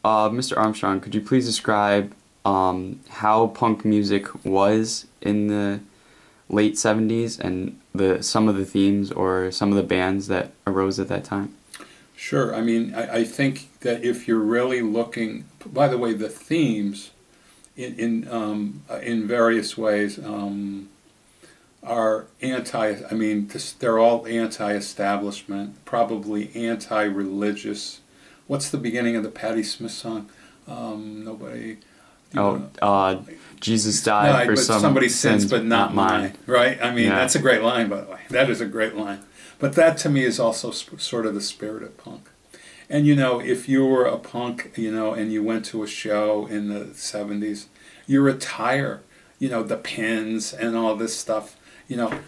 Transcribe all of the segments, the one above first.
Mr. Armstrong, could you please describe how punk music was in the late 70s and some of the themes or some of the bands that arose at that time? Sure. I mean, I think that if you're really looking, by the way, the themes in various ways are I mean, they're all anti-establishment, probably anti-religious. What's the beginning of the Patti Smith song? Nobody. Jesus died for somebody's sins, but not mine. Right? I mean, that's a great line, by the way. That is a great line. But that to me is also sort of the spirit of punk. And if you were a punk, and you went to a show in the 70s, your attire, the pins and all this stuff,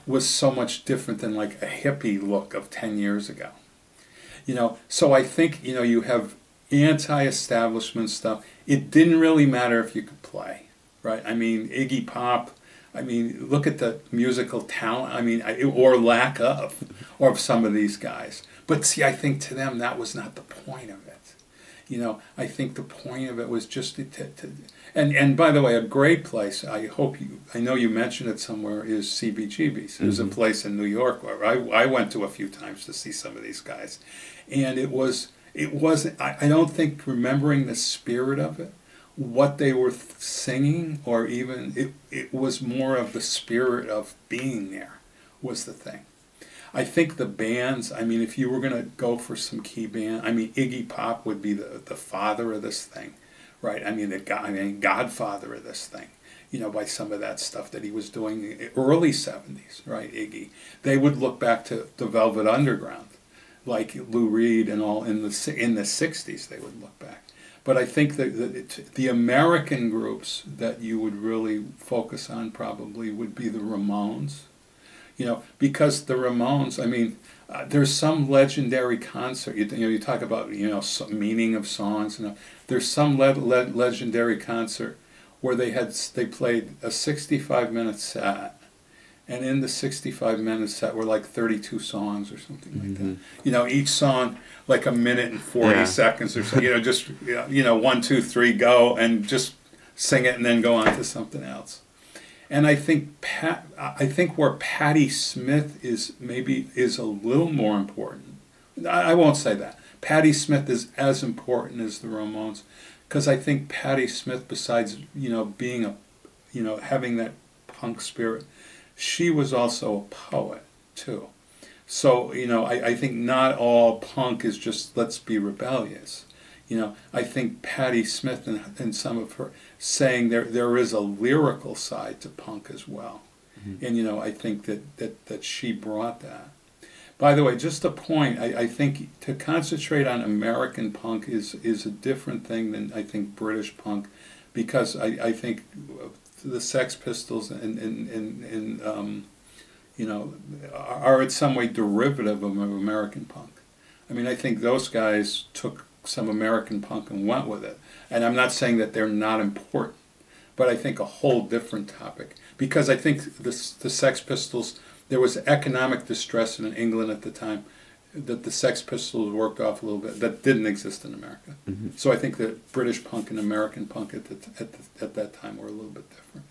was so much different than like a hippie look of 10 years ago. So I think, you have anti-establishment stuff. It didn't really matter if you could play, right? I mean, Iggy Pop, I mean, look at the musical talent, I mean, or lack of some of these guys. But see, I think to them that was not the point of it. I think the point of it was just and by the way, a great place, I know you mentioned it somewhere, is CBGB's. There's a place in New York where I went to a few times to see some of these guys. And it wasn't, I don't think, remembering the spirit of it, what they were singing, or even, it was more of the spirit of being there was the thing. I think the bands, I mean, if you were going to go for some key band, I mean, Iggy Pop would be the father of this thing, right? I mean, godfather of this thing, by some of that stuff that he was doing in the early 70s, right, Iggy. They would look back to the Velvet Underground, like Lou Reed and all, in the 60s they would look back. But I think that the American groups that you would really focus on probably would be the Ramones. Because the Ramones, I mean, there's some legendary concert. You talk about some meaning of songs. There's some legendary concert where they played a 65-minute set, and in the 65-minute set were like 32 songs or something like that. Each song like a minute and 40 seconds or so. Just 1, 2, 3, go, and just sing it and then go on to something else. And I think where Patti Smith is a little more important. I won't say that. Patti Smith is as important as the Ramones, because I think Patti Smith, besides being having that punk spirit, she was also a poet too. So I think not all punk is just let's be rebellious. I think Patti Smith and some of her saying there is a lyrical side to punk as well. And I think that she brought that. By the way, just a point, I think to concentrate on American punk is a different thing than I think British punk, because I think the Sex Pistols and are in some way derivative of American punk. I mean, I think those guys took some American punk and went with it. And I'm not saying that they're not important, but I think a whole different topic. Because I think the Sex Pistols, there was economic distress in England at the time that the Sex Pistols worked off a little bit, that didn't exist in America. So I think that British punk and American punk at that time were a little bit different.